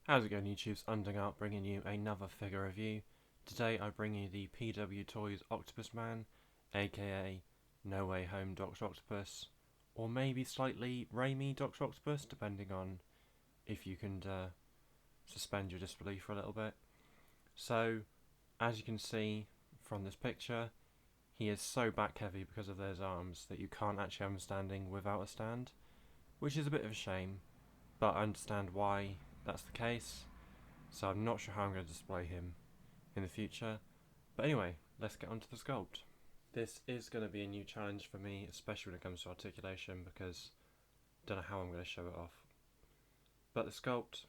How's it going, YouTube's Undying, bringing you another figure review. Today I bring you the PWTOYS Octopus Man, aka No Way Home Dr. Octopus, or maybe slightly Raimi Dr. Octopus, depending on if you can suspend your disbelief for a little bit. So, as you can see from this picture, he is so back heavy because of those arms that you can't actually have him standing without a stand, which is a bit of a shame, but I understand why that's the case. So I'm not sure how I'm going to display him in the future. But anyway, let's get onto the sculpt. This is going to be a new challenge for me, especially when it comes to articulation, because I don't know how I'm going to show it off. But the sculpt,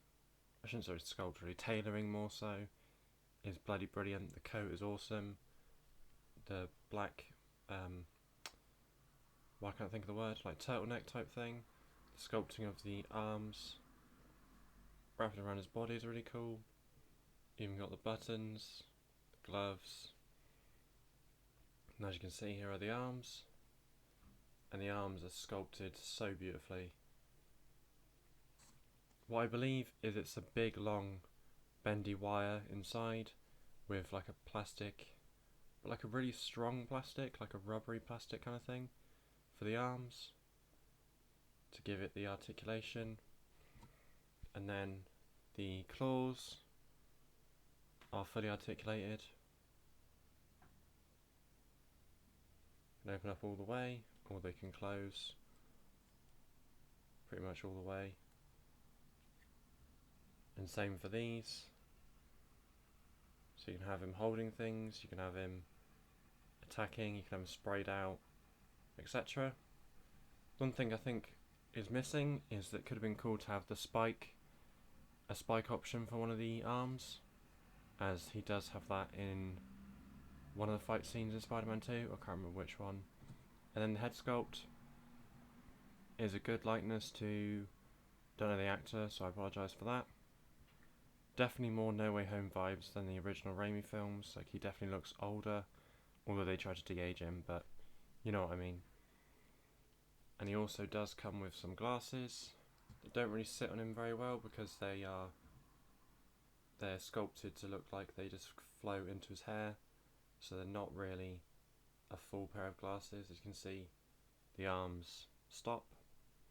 I shouldn't say sculpt really, tailoring more so, is bloody brilliant. The coat is awesome. The black, why can't I think of the word, like turtleneck type thing. The sculpting of the arms, wrapping around his body is really cool. Even got the buttons, the gloves, and as you can see, here are the arms, and the arms are sculpted so beautifully. What I believe is it's a big long bendy wire inside with like a plastic, but like a really strong plastic, like a rubbery plastic kind of thing for the arms to give it the articulation. And then the claws are fully articulated. Can open up all the way, or they can close pretty much all the way. And same for these. So you can have him holding things, you can have him attacking, you can have him sprayed out, etc. One thing I think is missing is that it could have been cool to have a spike option for one of the arms, as he does have that in one of the fight scenes in Spider-Man 2, I can't remember which one. And then the head sculpt is a good likeness to, don't know the actor, so I apologise for that. Definitely more No Way Home vibes than the original Raimi films. Like, he definitely looks older, although they try to de-age him, but you know what I mean. And he also does come with some glasses that don't really sit on him very well because they're sculpted to look like they just flow into his hair, so they're not really a full pair of glasses. As you can see, the arms stop.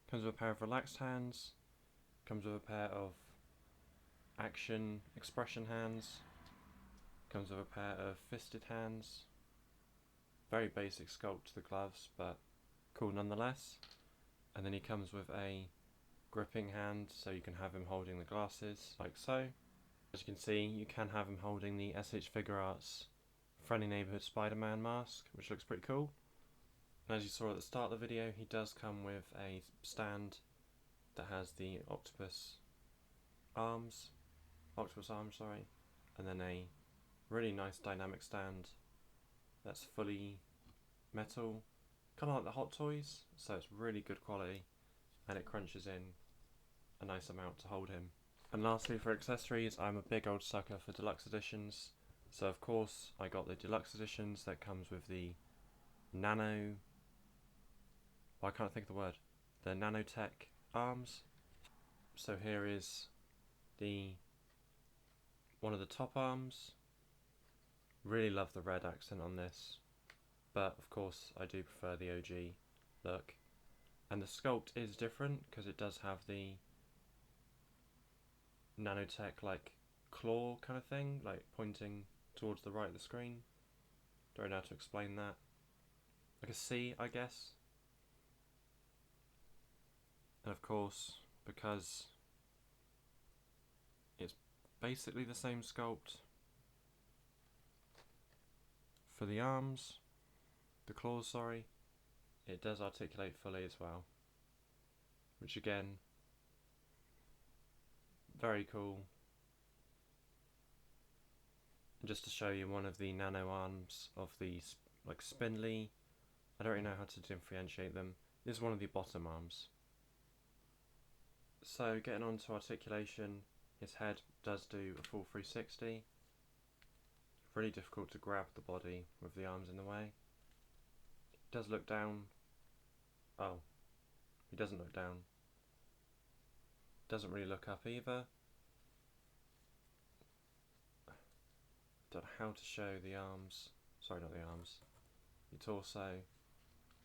Comes with a pair of relaxed hands, comes with a pair of action expression hands, comes with a pair of fisted hands. Very basic sculpt to the gloves, but cool nonetheless. And then he comes with a gripping hand, so you can have him holding the glasses like so. As you can see, you can have him holding the SH Figure Arts Friendly Neighborhood Spider-Man mask, which looks pretty cool. And as you saw at the start of the video, he does come with a stand that has the octopus arms, and then a really nice dynamic stand that's fully metal, kind of like the Hot Toys, so it's really good quality, and it crunches in a nice amount to hold him. And lastly, for accessories, I'm a big old sucker for deluxe editions, so of course I got the deluxe editions that comes with the nanotech arms. So here is one of the top arms. Really love the red accent on this, but of course I do prefer the OG look. And the sculpt is different because it does have the nanotech like claw kind of thing, like pointing towards the right of the screen. Don't know how to explain that. Like a C, I guess. And of course, because it's basically the same sculpt for the arms, the claws, sorry, it does articulate fully as well, which again, very cool. And just to show you one of the nano arms of these, like spindly, I don't really know how to differentiate them. This is one of the bottom arms. So getting on to articulation, his head does do a full 360. Really difficult to grab the body with the arms in the way. He does look down. Oh, he doesn't look down. Doesn't really look up either. don't know how to show the arms. Sorry, not the arms. Your torso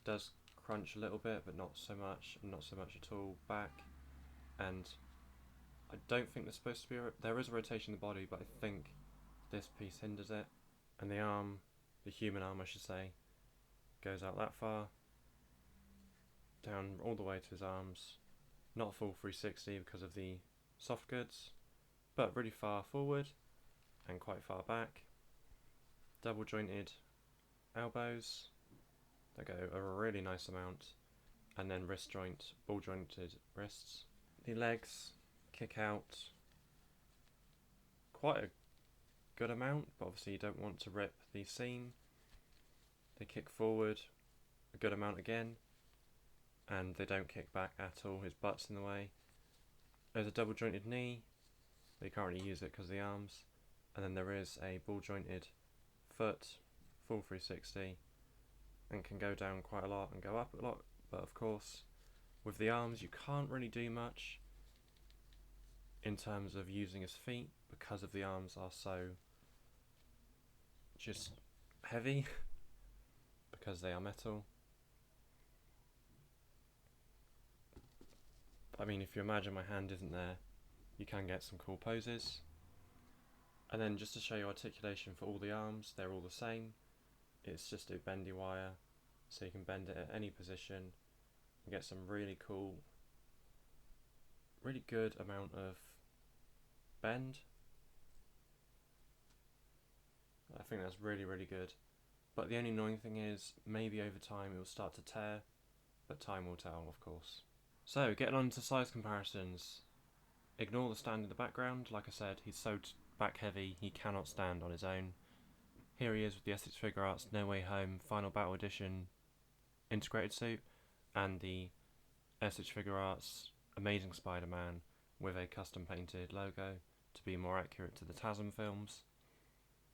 does crunch a little bit, but not so much, and not so much at all. Back, and I don't think there's supposed to be there is a rotation in the body, but I think this piece hinders it. And the arm, the human arm I should say, goes out that far, down all the way to his arms. Not a full 360 because of the soft goods, but really far forward and quite far back. Double jointed elbows that go a really nice amount, and then wrist joint, ball jointed wrists. The legs kick out quite a good amount, but obviously you don't want to rip the seam. They kick forward a good amount again, and they don't kick back at all. His butt's in the way. There's a double jointed knee. They can't really use it because of the arms. And then there is a ball jointed foot, full 360, and can go down quite a lot and go up a lot. But of course, with the arms, you can't really do much in terms of using his feet because of the arms are so just heavy because they are metal. I mean, if you imagine my hand isn't there, you can get some cool poses. And then just to show you articulation for all the arms, they're all the same. It's just a bendy wire, so you can bend it at any position and get some really cool, really good amount of bend. I think that's really, really good. But the only annoying thing is, maybe over time it will start to tear, but time will tell, of course. So, getting on to size comparisons. Ignore the stand in the background. Like I said, he's so back heavy, he cannot stand on his own. Here he is with the Essex Figure Arts No Way Home Final Battle Edition integrated suit, and the Essex Figure Arts Amazing Spider-Man with a custom painted logo to be more accurate to the TASM films.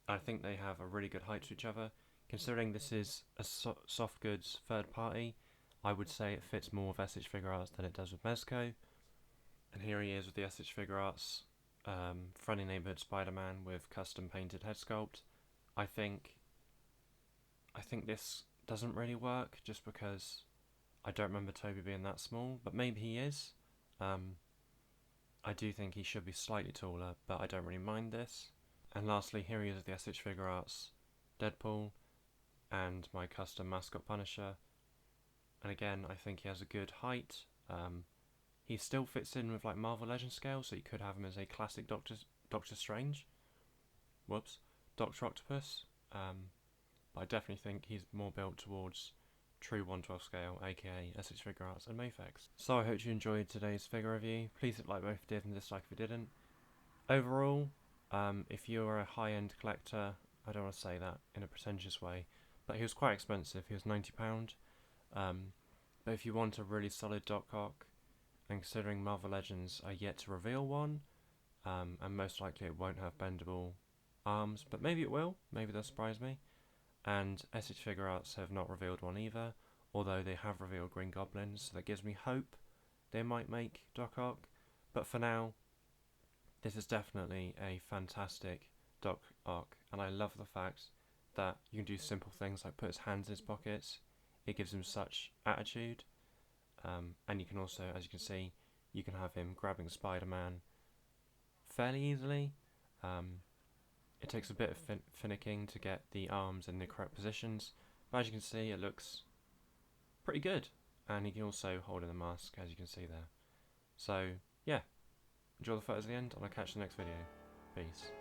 I think they have a really good height to each other. Considering this is a soft goods third party, I would say it fits more with Essex Figure Arts than it does with Mezco. And here he is with the Essex Figure Arts Friendly Neighborhood Spider-Man with custom painted head sculpt. I think this doesn't really work just because I don't remember Toby being that small, but maybe he is. I do think he should be slightly taller, but I don't really mind this. And lastly, here he is with the Essex Figure Arts Deadpool and my custom mascot Punisher. And again, I think he has a good height. He still fits in with like Marvel Legends scale, so you could have him as a classic Doctor Strange. Doctor Octopus. But I definitely think he's more built towards true 1/12 scale, aka Essex Figure Arts and Mafex. So I hope you enjoyed today's figure review. Please hit like if you did and dislike if you didn't. Overall, if you're a high-end collector, I don't want to say that in a pretentious way, but he was quite expensive. He was £90. But if you want a really solid Doc Ock, and considering Marvel Legends are yet to reveal one, and most likely it won't have bendable arms, but maybe it will, maybe they'll surprise me. And Essex Figure Arts have not revealed one either, although they have revealed Green Goblins, so that gives me hope they might make Doc Ock. But for now, this is definitely a fantastic Doc Ock, and I love the fact that you can do simple things like put his hands in his pockets. It gives him such attitude. And you can also, as you can see, you can have him grabbing Spider-Man fairly easily. It takes a bit of finicking to get the arms in the correct positions, but as you can see, it looks pretty good. And he can also hold in the mask, as you can see there. So, yeah, enjoy the photos at the end, and I'll catch you in the next video. Peace.